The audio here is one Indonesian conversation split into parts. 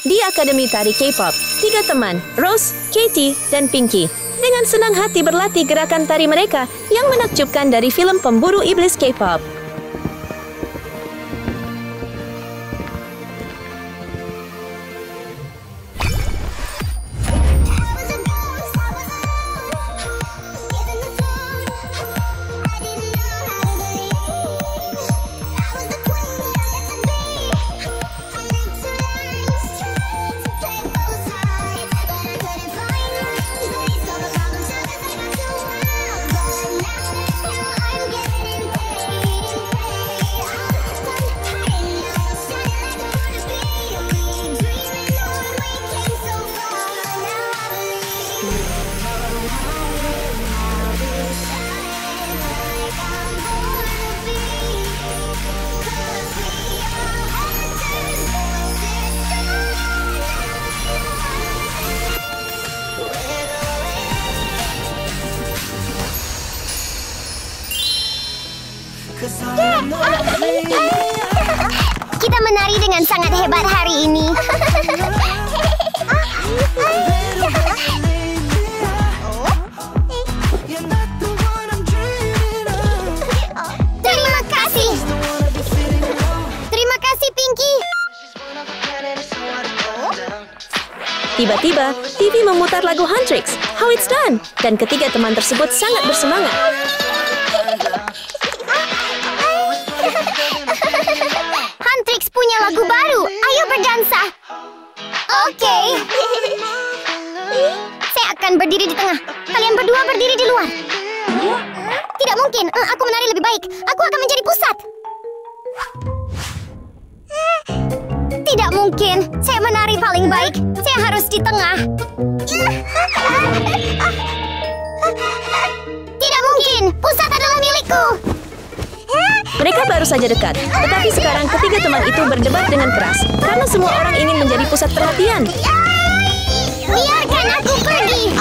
Di Akademi Tari K-pop, 3 teman, Rose, Katie, dan Pinky, dengan senang hati berlatih gerakan tari mereka yang menakjubkan dari film pemburu iblis K-pop. Kita menari dengan sangat hebat hari ini. Terima kasih. Terima kasih, Pinky. Tiba-tiba, TV memutar lagu Huntrix, How It's Done, dan ketiga teman tersebut sangat bersemangat. Huntrix punya lagu baru. Ayo berdansa. Oke. Saya akan berdiri di tengah. Kalian berdua berdiri di luar. Tidak mungkin. Aku menari lebih baik. Aku akan menjadi pusat. Tidak mungkin. Saya menari paling baik. Saya harus di tengah. Tidak mungkin. Pusat adalah milikku. Mereka baru saja dekat, tetapi sekarang ketiga teman itu berdebat dengan keras karena semua orang ingin menjadi pusat perhatian. Biarkan aku pergi.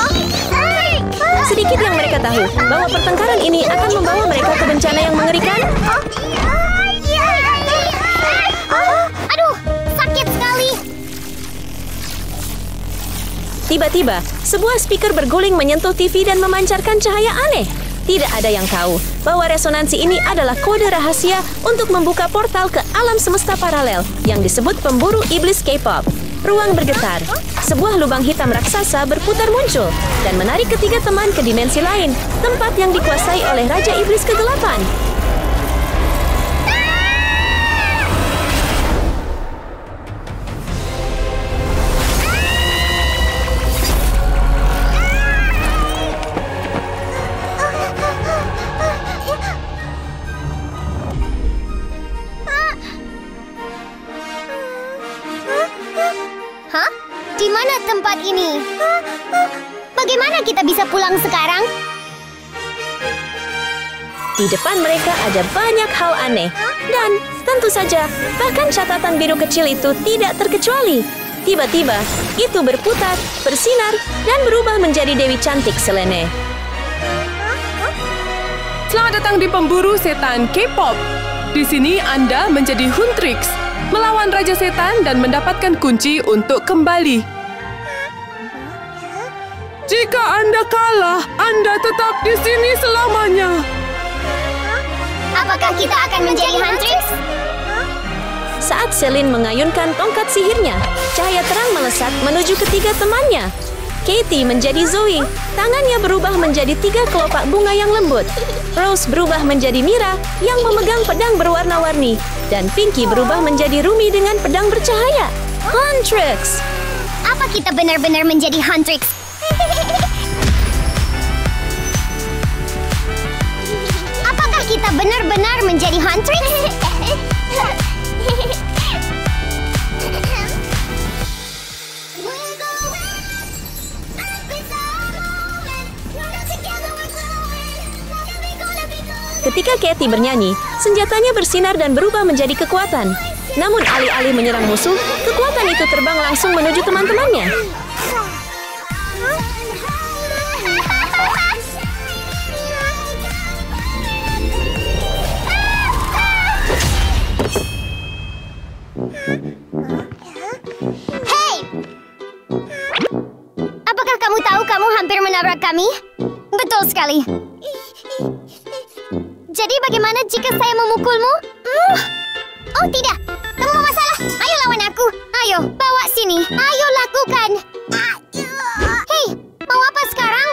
Sedikit yang mereka tahu bahwa pertengkaran ini akan membawa mereka ke bencana yang mengerikan. Aduh, sakit sekali. Tiba-tiba, sebuah speaker berguling menyentuh TV dan memancarkan cahaya aneh. Tidak ada yang tahu bahwa resonansi ini adalah kode rahasia untuk membuka portal ke alam semesta paralel yang disebut pemburu iblis K-pop. Ruang bergetar. Sebuah lubang hitam raksasa berputar muncul dan menarik ketiga teman ke dimensi lain, tempat yang dikuasai oleh Raja Iblis Kegelapan. Hah? Di mana tempat ini? Bagaimana kita bisa pulang sekarang? Di depan mereka ada banyak hal aneh. Dan tentu saja, bahkan catatan biru kecil itu tidak terkecuali. Tiba-tiba, itu berputar, bersinar, dan berubah menjadi Dewi Cantik Selene. Selamat datang di Pemburu Setan K-pop. Di sini Anda menjadi Huntrix, melawan Raja Setan dan mendapatkan kunci untuk kembali. Jika Anda kalah, Anda tetap di sini selamanya. Apakah kita akan menjadi Huntrix? Saat Celine mengayunkan tongkat sihirnya, cahaya terang melesat menuju ketiga temannya. Katie menjadi Zoe, tangannya berubah menjadi 3 kelopak bunga yang lembut. Rose berubah menjadi Mira yang memegang pedang berwarna-warni. Dan Pinky berubah menjadi Rumi dengan pedang bercahaya. Huntrix! Apa kita benar-benar menjadi Huntrix? Apakah kita benar-benar menjadi Huntrix? Ketika Katie bernyanyi, senjatanya bersinar dan berubah menjadi kekuatan. Namun alih-alih menyerang musuh, kekuatan itu terbang langsung menuju teman-temannya. Hei, hampir menabrak kami. Betul sekali. Jadi bagaimana jika saya memukulmu? Oh tidak, kamu mau masalah? Ayo lawan aku. Ayo, bawa sini. Ayo lakukan. Hei, mau apa sekarang?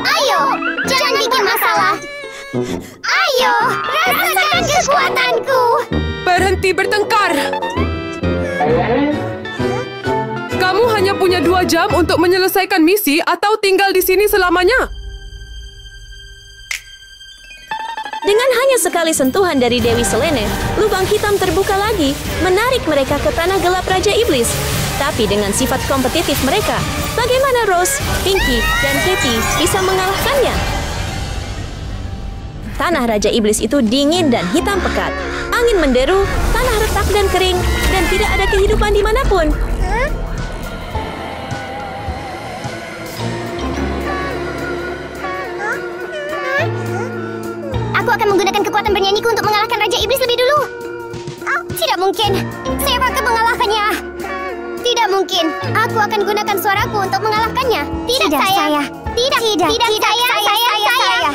Ayo, jangan bikin masalah. Ayo, rasakan kekuatanku. Berhenti bertengkar. Kamu hanya punya 2 jam untuk menyelesaikan misi atau tinggal di sini selamanya. Dengan hanya sekali sentuhan dari Dewi Selene, lubang hitam terbuka lagi, menarik mereka ke tanah gelap Raja Iblis. Tapi dengan sifat kompetitif mereka, bagaimana Rose, Pinky, dan Katie bisa mengalahkannya? Tanah Raja Iblis itu dingin dan hitam pekat. Angin menderu, tanah retak dan kering, dan tidak ada kehidupan dimanapun. Aku akan menggunakan kekuatan bernyanyiku untuk mengalahkan Raja Iblis lebih dulu. Tidak mungkin. Saya akan mengalahkannya. Tidak mungkin. Aku akan gunakan suaraku untuk mengalahkannya. Tidak saya. Tidak saya.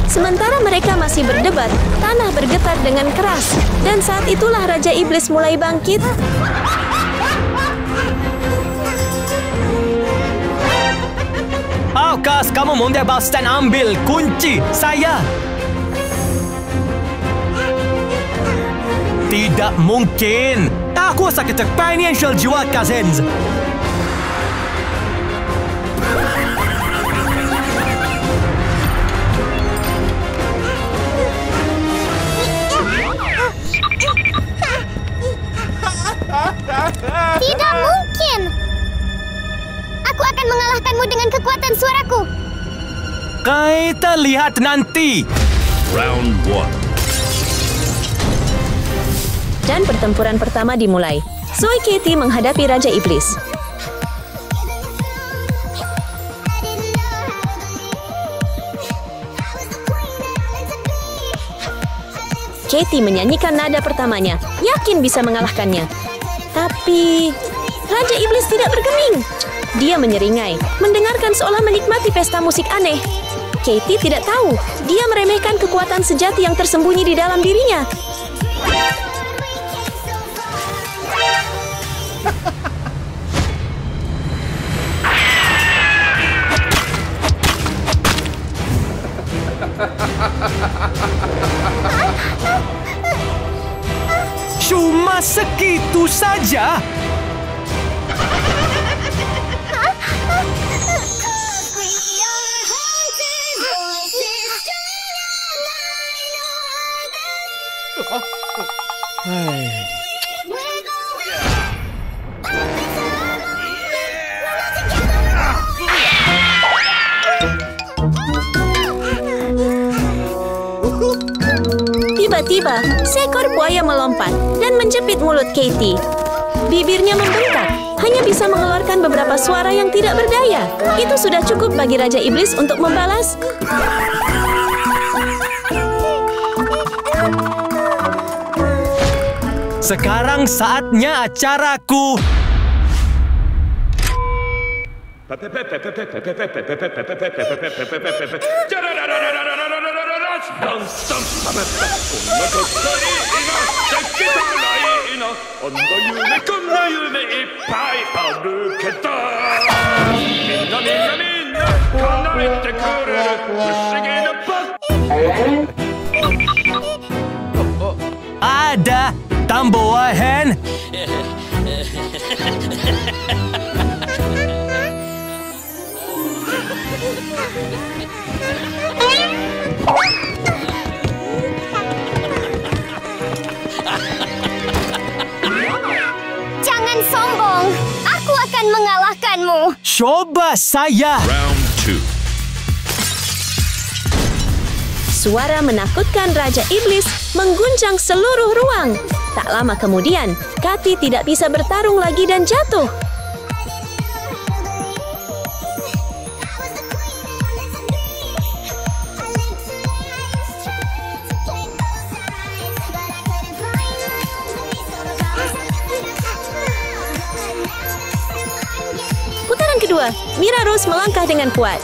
Sementara mereka masih berdebat, tanah bergetar dengan keras. Dan saat itulah Raja Iblis mulai bangkit. Aukas, kamu membebas dan ambil kunci saya. Tidak mungkin. Aku sakit financial jiwa cousins. Tidak mungkin. Aku akan mengalahkanmu dengan kekuatan suaraku. Kita lihat nanti. Round 1. Dan pertempuran pertama dimulai. Zoe Katie menghadapi Raja Iblis. Katie menyanyikan nada pertamanya, yakin bisa mengalahkannya. Tapi Raja Iblis tidak bergeming. Dia menyeringai, mendengarkan seolah menikmati pesta musik aneh. Katie tidak tahu, dia meremehkan kekuatan sejati yang tersembunyi di dalam dirinya. Cuma segitu saja. Tiba-tiba, seekor buaya melompat dan menjepit mulut Katie. Bibirnya membengkak, hanya bisa mengeluarkan beberapa suara yang tidak berdaya. Itu sudah cukup bagi Raja Iblis untuk membalas. Sekarang saatnya acaraku. Ada tambahan. Jangan sombong. Aku akan mengalahkanmu. Coba saya. Round 2. Suara menakutkan Raja Iblis mengguncang seluruh ruang. Tak lama kemudian, Katie tidak bisa bertarung lagi dan jatuh. kedua, Mira Rose melangkah dengan kuat.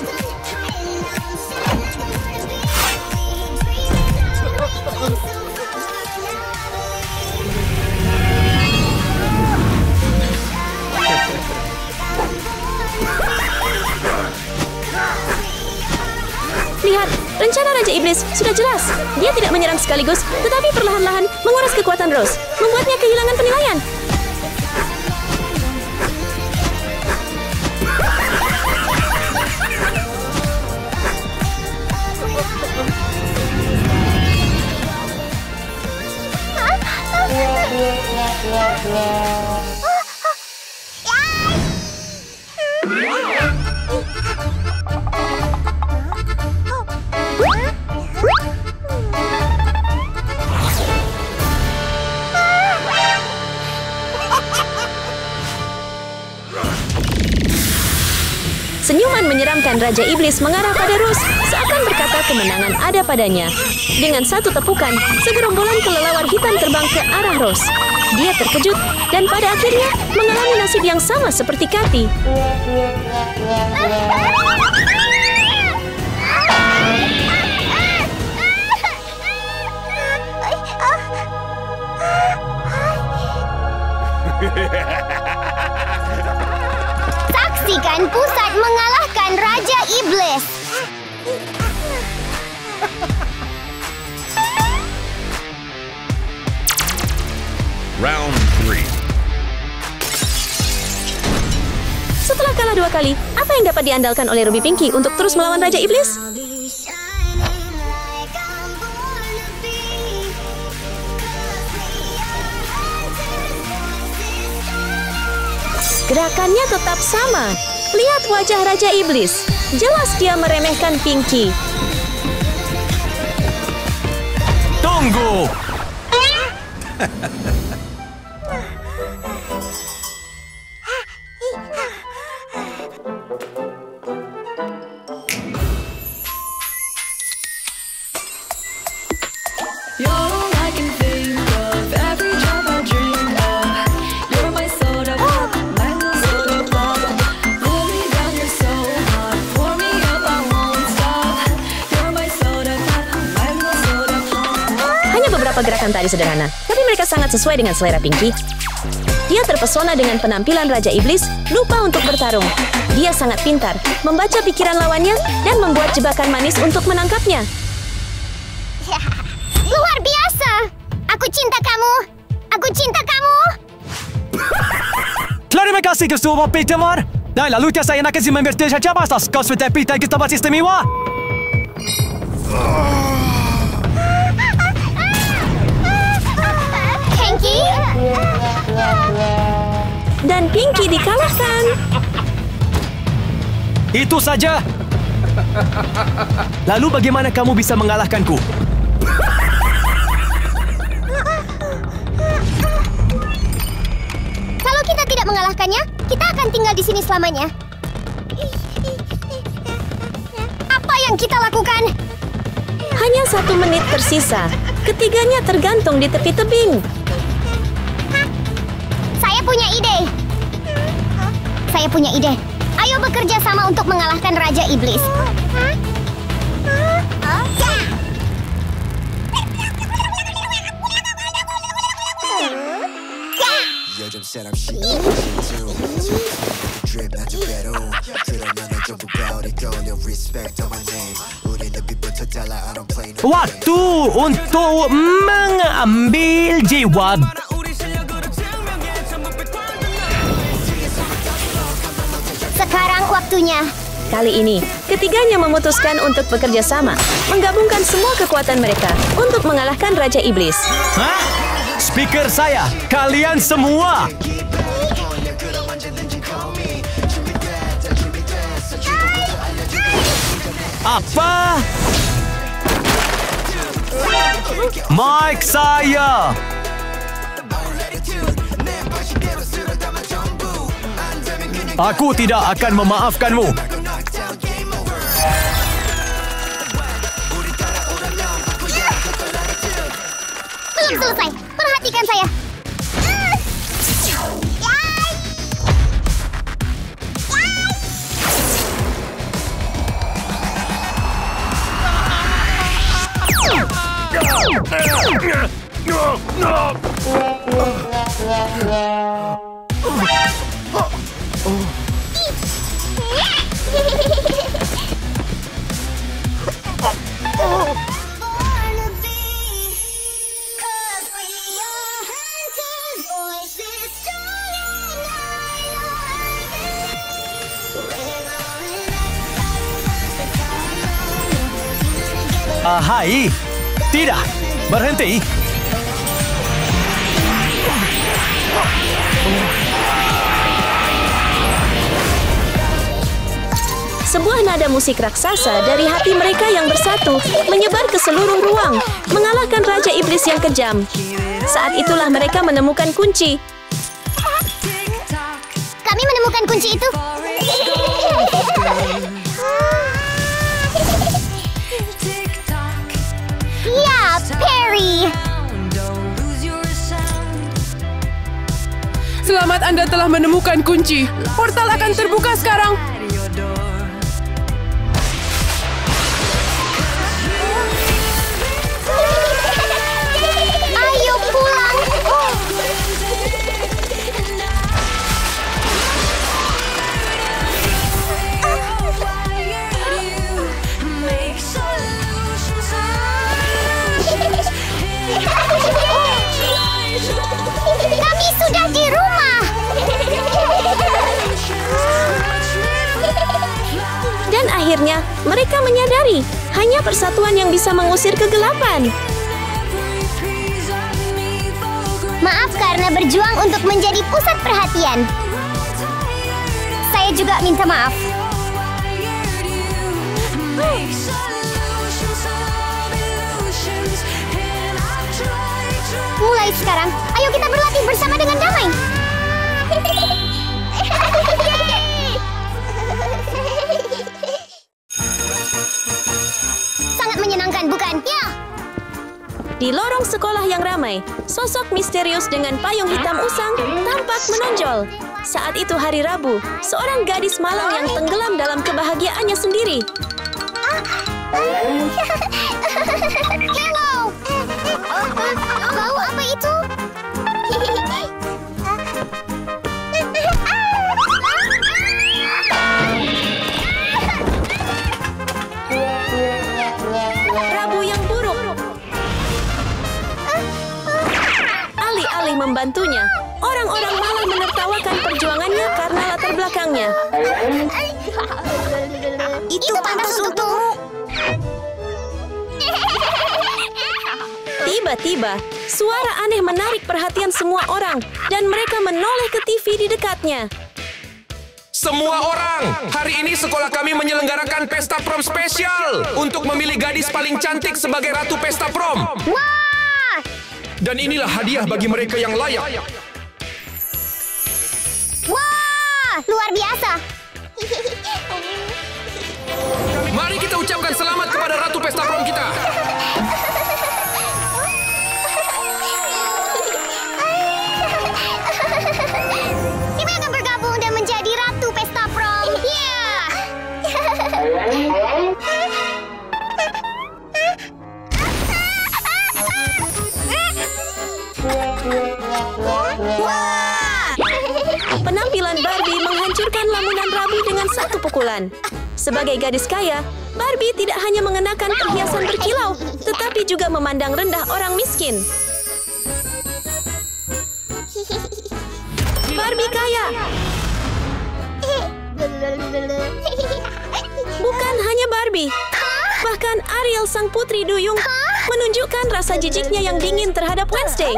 Lihat, rencana Raja Iblis sudah jelas. Dia tidak menyerang sekaligus, tetapi perlahan-lahan menguras kekuatan Rose, membuatnya kehilangan penilaian. Senyuman menyeramkan Raja Iblis mengarah pada Rose, seakan berkata kemenangan ada padanya. Dengan satu tepukan, segerombolan kelelawar hitam terbang ke arah Rose. Dia terkejut dan pada akhirnya mengalami nasib yang sama seperti Kathy. Saksikan pusat mengalahkan Raja Iblis. Round 3. Setelah kalah 2 kali, apa yang dapat diandalkan oleh Ruby Pinky untuk terus melawan Raja Iblis? Gerakannya tetap sama. Lihat wajah Raja Iblis. Jelas dia meremehkan Pinky. Tunggu! Gerakan tadi sederhana, tapi mereka sangat sesuai dengan selera Pinky. Dia terpesona dengan penampilan Raja Iblis, lupa untuk bertarung. Dia sangat pintar, membaca pikiran lawannya, dan membuat jebakan manis untuk menangkapnya. Luar biasa! Aku cinta kamu! Aku cinta kamu! Terima kasih ke semua teman. Dan lalu saya nak kasih memberi siapa asas kau sudah pintar ke tempat istimewa. Dan Pinky dikalahkan. Itu saja. Lalu bagaimana kamu bisa mengalahkanku? Kalau kita tidak mengalahkannya, kita akan tinggal di sini selamanya. Apa yang kita lakukan? Hanya 1 menit tersisa. Ketiganya tergantung di tepi tebing. Saya punya ide. Ayo bekerja sama untuk mengalahkan Raja Iblis. Waktu untuk mengambil jiwa. Sekarang waktunya. Kali ini, ketiganya memutuskan untuk bekerja sama, menggabungkan semua kekuatan mereka untuk mengalahkan Raja Iblis. Hah? Speaker saya, kalian semua. Apa? Mic saya. Aku tidak akan memaafkanmu. Belum selesai. Perhatikan saya. Hai. Tidak. Berhenti. Sebuah nada musik raksasa dari hati mereka yang bersatu menyebar ke seluruh ruang, mengalahkan Raja Iblis yang kejam. Saat itulah mereka menemukan kunci. Kami menemukan kunci itu. Ya, Perry. Selamat, Anda telah menemukan kunci. Portal akan terbuka sekarang. Ayo pulang. Kami sudah di rumah. Dan akhirnya, mereka menyadari hanya persatuan yang bisa mengusir kegelapan. Maaf karena berjuang untuk menjadi pusat perhatian. Saya juga minta maaf. Mulai sekarang, ayo kita berlatih bersama dengan damai. Sangat menyenangkan, bukan? Ya. Di lorong sekolah yang ramai, sosok misterius dengan payung hitam usang tampak menonjol. Saat itu hari Rabu, seorang gadis malang yang tenggelam dalam kebahagiaannya sendiri. Hello. Bau apa itu? Rabu yang buruk. Alih-alih membantunya, orang-orang malah menertawakan perjuangannya karena latar belakangnya. Itu pantas untukmu. Tiba-tiba, suara aneh menarik perhatian semua orang dan mereka menoleh ke TV di dekatnya. Semua orang, hari ini sekolah kami menyelenggarakan pesta prom spesial untuk memilih gadis paling cantik sebagai Ratu Pesta Prom. Wah! Dan inilah hadiah bagi mereka yang layak. Wah! Luar biasa. Mari kita ucapkan selamat kepada Ratu Pesta Prom kita. Kami akan bergabung dan menjadi Ratu Pesta Prom. Ya! Penampilan Barbie menghancurkan lamunan Rabu dengan satu pukulan. Sebagai gadis kaya, Barbie tidak hanya mengenakan perhiasan berkilau, tetapi juga memandang rendah orang miskin. Barbie kaya! Bukan hanya Barbie, bahkan Ariel sang putri duyung menunjukkan rasa jijiknya yang dingin terhadap Wednesday.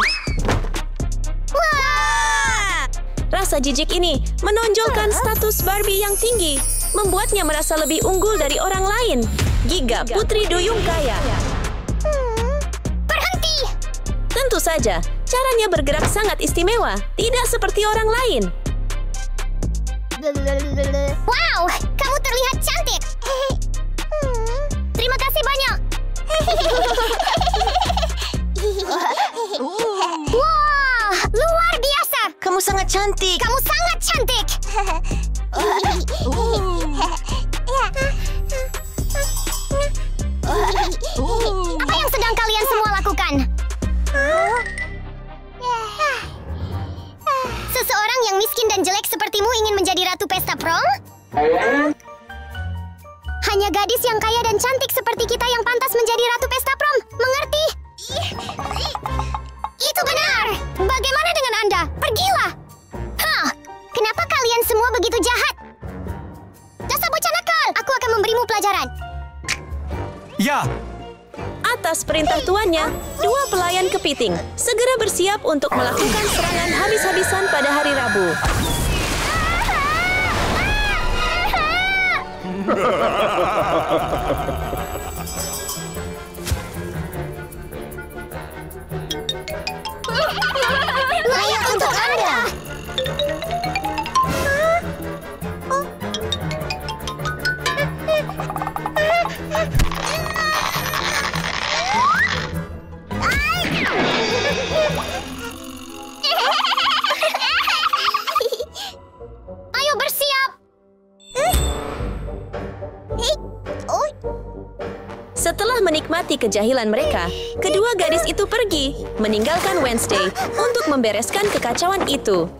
Rasa jijik ini menonjolkan status Barbie yang tinggi, membuatnya merasa lebih unggul dari orang lain. Giga, putri duyung kaya. Berhenti! Tentu saja, caranya bergerak sangat istimewa, tidak seperti orang lain. Wow, kamu terlihat cantik. Terima kasih banyak. Wah, luar biasa. Kamu sangat cantik. Kamu sangat cantik. Apa yang sedang kalian semua lakukan? Seseorang yang miskin dan jelek sepertimu ingin menjadi Ratu Pesta Prom? Hanya gadis yang kaya dan cantik seperti kita yang pantas menjadi Ratu Pesta Prom. Mengerti? Itu benar. Bagaimana dengan Anda? Pergilah. Hah? Kenapa kalian semua begitu jahat? Dasar bocah nakal. Aku akan memberimu pelajaran. Ya. Atas perintah tuannya, dua pelayan kepiting segera bersiap untuk melakukan serangan habis-habisan pada hari Rabu. Layak untuk Anda. Ayo bersiap. Setelah menikmati kejahilan mereka, kedua gadis itu pergi, meninggalkan Wednesday untuk membereskan kekacauan itu.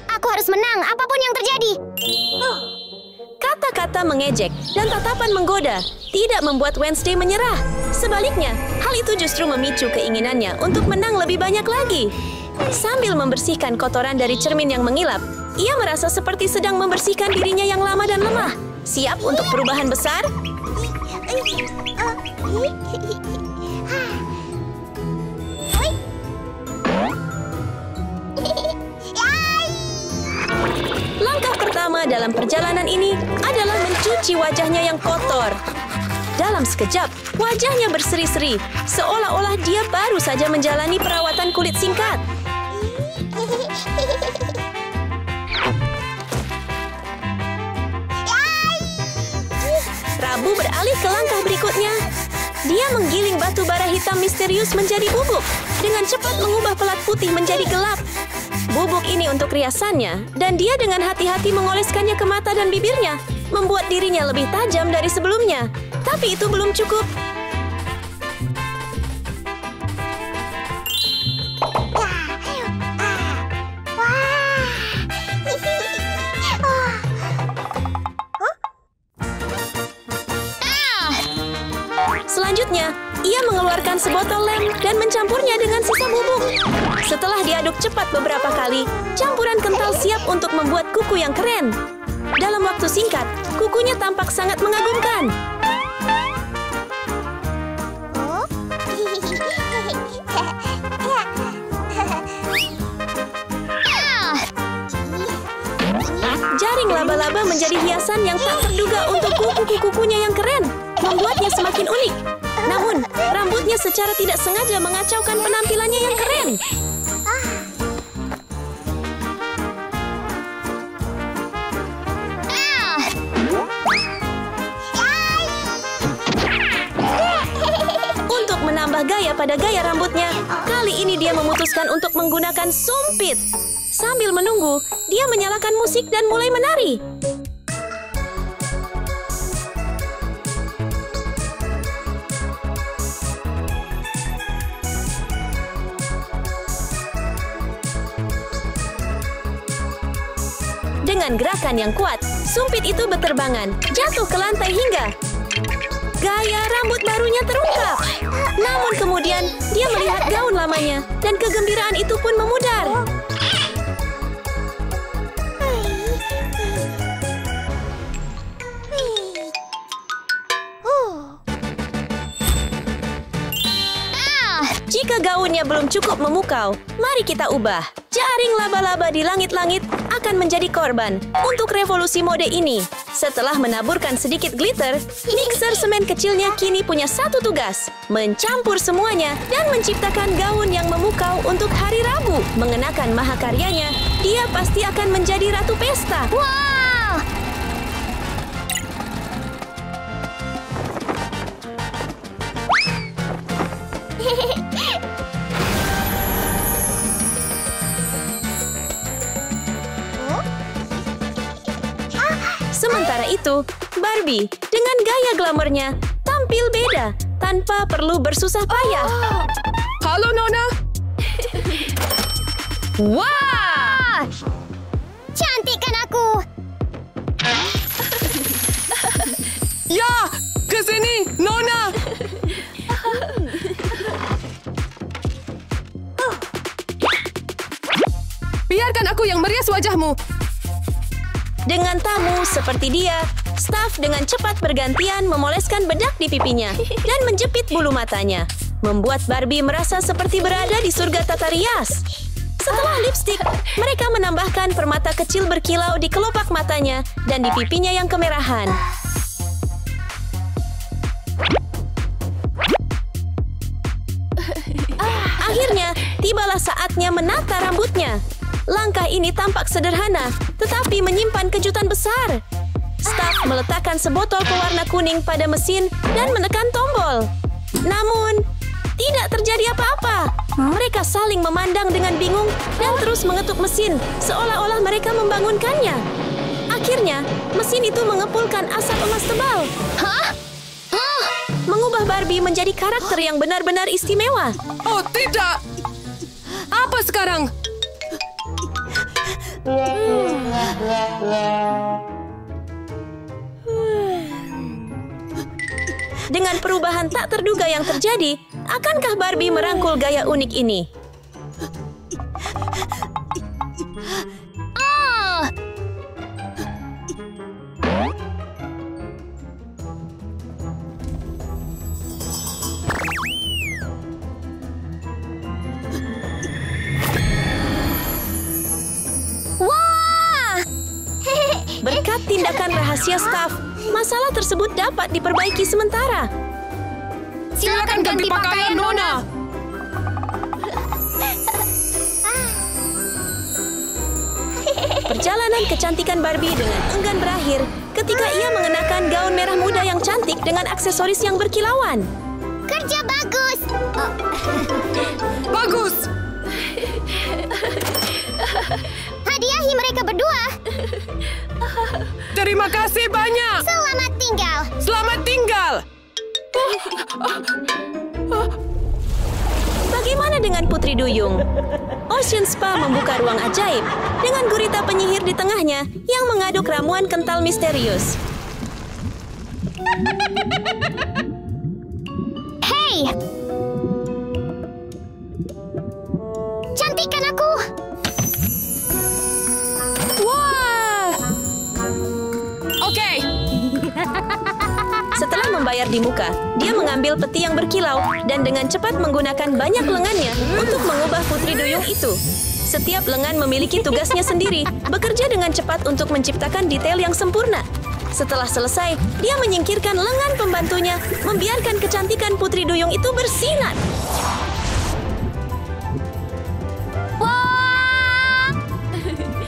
Aku harus menang apapun yang terjadi. Kata-kata mengejek dan tatapan menggoda tidak membuat Wednesday menyerah. Sebaliknya, hal itu justru memicu keinginannya untuk menang lebih banyak lagi. Sambil membersihkan kotoran dari cermin yang mengilap, ia merasa seperti sedang membersihkan dirinya yang lama dan lemah. Siap untuk perubahan besar? Langkah pertama dalam perjalanan ini adalah mencuci wajahnya yang kotor. Dalam sekejap, wajahnya berseri-seri, seolah-olah dia baru saja menjalani perawatan kulit singkat. Rabu beralih ke langkah berikutnya. Dia menggiling batu bara hitam misterius menjadi bubuk, dengan cepat mengubah pelat putih menjadi gelap. Bubuk ini untuk riasannya, dan dia dengan hati-hati mengoleskannya ke mata dan bibirnya, membuat dirinya lebih tajam dari sebelumnya. Tapi itu belum cukup. Selanjutnya, ia mengeluarkan sebotol lem dan mencampurnya dengan sisa bubuk. Setelah diaduk cepat beberapa kali, campuran kental siap untuk membuat kuku yang keren. Dalam waktu singkat, kukunya tampak sangat mengagumkan. Jaring laba-laba menjadi hiasan yang tak terduga untuk kuku-kukunya yang keren, membuatnya semakin unik. Namun, rambutnya secara tidak sengaja mengacaukan penampilannya yang keren. Untuk menambah gaya pada gaya rambutnya, kali ini dia memutuskan untuk menggunakan sumpit. Sambil menunggu, dia menyalakan musik dan mulai menari. Dengan gerakan yang kuat, sumpit itu berterbangan, jatuh ke lantai hingga gaya rambut barunya terungkap. Namun kemudian, dia melihat gaun lamanya, dan kegembiraan itu pun memudar. Jika gaunnya belum cukup memukau, mari kita ubah. Jaring laba-laba di langit-langit akan menjadi korban untuk revolusi mode ini. Setelah menaburkan sedikit glitter, mixer semen kecilnya kini punya satu tugas: mencampur semuanya dan menciptakan gaun yang memukau untuk hari Rabu. Mengenakan mahakaryanya, dia pasti akan menjadi ratu pesta. Wow! Sementara itu, Barbie dengan gaya glamornya tampil beda tanpa perlu bersusah payah. Halo, Nona. Wah! Cantik kan aku? Ya, ke sini, Nona. Biarkan aku yang merias wajahmu. Dengan tamu seperti dia, Staf dengan cepat bergantian memoleskan bedak di pipinya dan menjepit bulu matanya, membuat Barbie merasa seperti berada di surga tata rias. Setelah lipstik, mereka menambahkan permata kecil berkilau di kelopak matanya dan di pipinya yang kemerahan. Akhirnya, tibalah saatnya menata rambutnya. Langkah ini tampak sederhana, tetapi menyimpan kejutan besar. Staf meletakkan sebotol pewarna kuning pada mesin dan menekan tombol. Namun, tidak terjadi apa-apa. Mereka saling memandang dengan bingung dan terus mengetuk mesin, seolah-olah mereka membangunkannya. Akhirnya, mesin itu mengepulkan asap emas tebal. Mengubah Barbie menjadi karakter yang benar-benar istimewa. Oh, tidak! Apa sekarang? Dengan perubahan tak terduga yang terjadi, akankah Barbie merangkul gaya unik ini? Berkat tindakan rahasia staf, masalah tersebut dapat diperbaiki sementara. Silakan ganti pakaian, Nona. Perjalanan kecantikan Barbie dengan enggan berakhir ketika ia mengenakan gaun merah muda yang cantik dengan aksesoris yang berkilauan. Kerja bagus. Bagus! Hadiahi mereka berdua. Terima kasih banyak! Selamat tinggal. Selamat tinggal! Bagaimana dengan Putri Duyung? Ocean Spa membuka ruang ajaib dengan gurita penyihir di tengahnya yang mengaduk ramuan kental misterius. Hey! Cantikkan aku. Wah! Oke! Setelah membayar di muka, dia mengambil peti yang berkilau dan dengan cepat menggunakan banyak lengannya untuk mengubah Putri Duyung itu. Setiap lengan memiliki tugasnya sendiri, bekerja dengan cepat untuk menciptakan detail yang sempurna. Setelah selesai, dia menyingkirkan lengan pembantunya, membiarkan kecantikan Putri Duyung itu bersinar.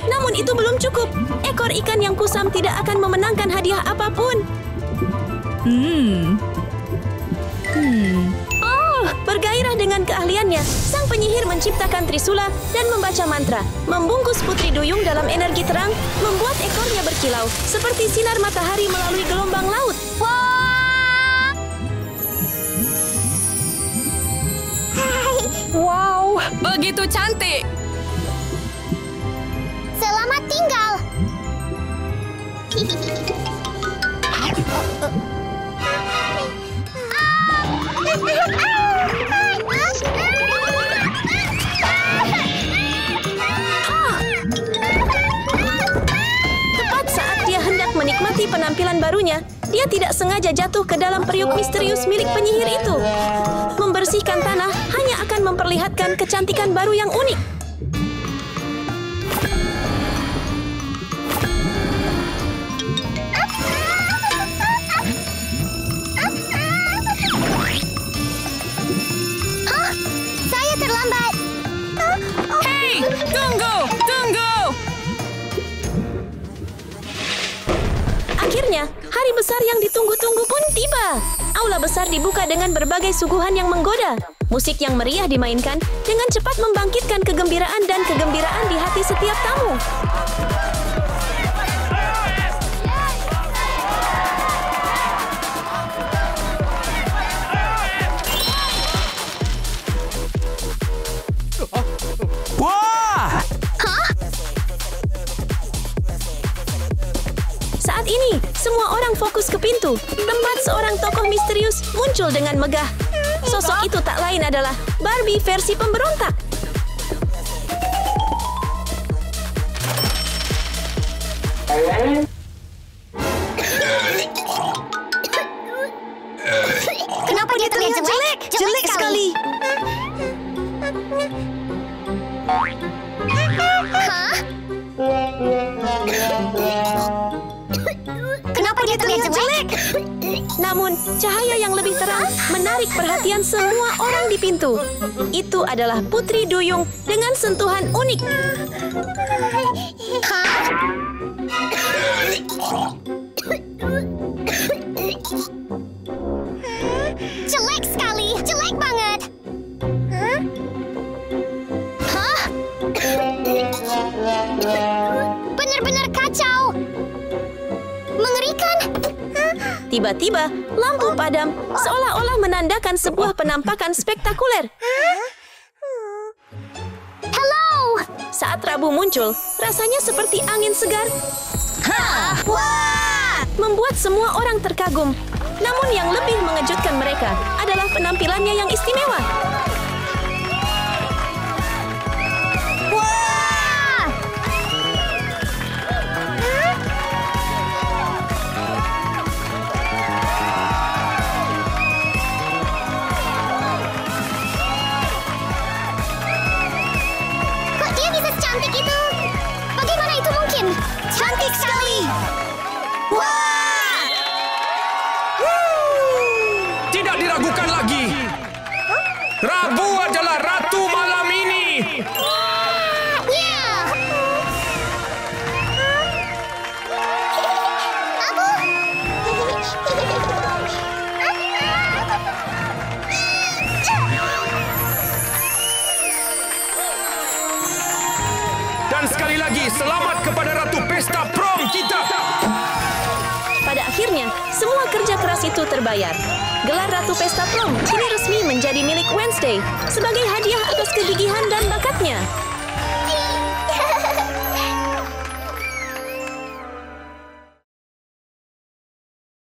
Namun itu belum cukup. Ekor ikan yang kusam tidak akan memenangkan hadiah apapun. Oh, bergairah dengan keahliannya, sang penyihir menciptakan trisula dan membaca mantra, membungkus Putri Duyung dalam energi terang, membuat ekornya berkilau seperti sinar matahari melalui gelombang laut. Wow, begitu cantik! Selamat tinggal. Tepat saat dia hendak menikmati penampilan barunya, dia tidak sengaja jatuh ke dalam periuk misterius milik penyihir itu. Membersihkan tanah hanya akan memperlihatkan kecantikan baru yang unik. Saya terlambat. Hei, tunggu! Tunggu! Akhirnya, hari besar yang ditunggu-tunggu pun tiba. Aula besar dibuka dengan berbagai suguhan yang menggoda. Musik yang meriah dimainkan dengan cepat membangkitkan kegembiraan dan kegembiraan di hati setiap tamu. Wah! Saat ini, semua orang fokus ke pintu. Tempat seorang tokoh misterius muncul dengan megah. Sosok itu tak lain adalah Barbie versi pemberontak. Hah? Kenapa dia terlihat jelek? Namun, cahaya yang lebih terang menarik perhatian semua orang di pintu. Itu adalah Putri Duyung dengan sentuhan unik. Hah? Jelek sekali, jelek banget. Hah? Benar-benar kacau. Mengerikan. Tiba-tiba, lampu padam seolah-olah menandakan sebuah penampakan spektakuler. Hello. Saat Rabu muncul, rasanya seperti angin segar. Wah! Membuat semua orang terkagum. Namun yang lebih mengejutkan mereka adalah penampilannya yang istimewa. Wah! Kok dia bisa secantik itu? Bagaimana itu mungkin? Cantik sekali! Wah! Tidak diragukan lagi. Rabu adalah Ratu malam ini. Ya! Abu! Dan sekali lagi, selamat kepada Ratu Pesta Prom kita. Pada akhirnya, semua kerja keras itu terbayar. Gelar Ratu Pesta Prom kini resmi menjadi milik Wednesday sebagai hadiah atas kegigihan dan bakatnya.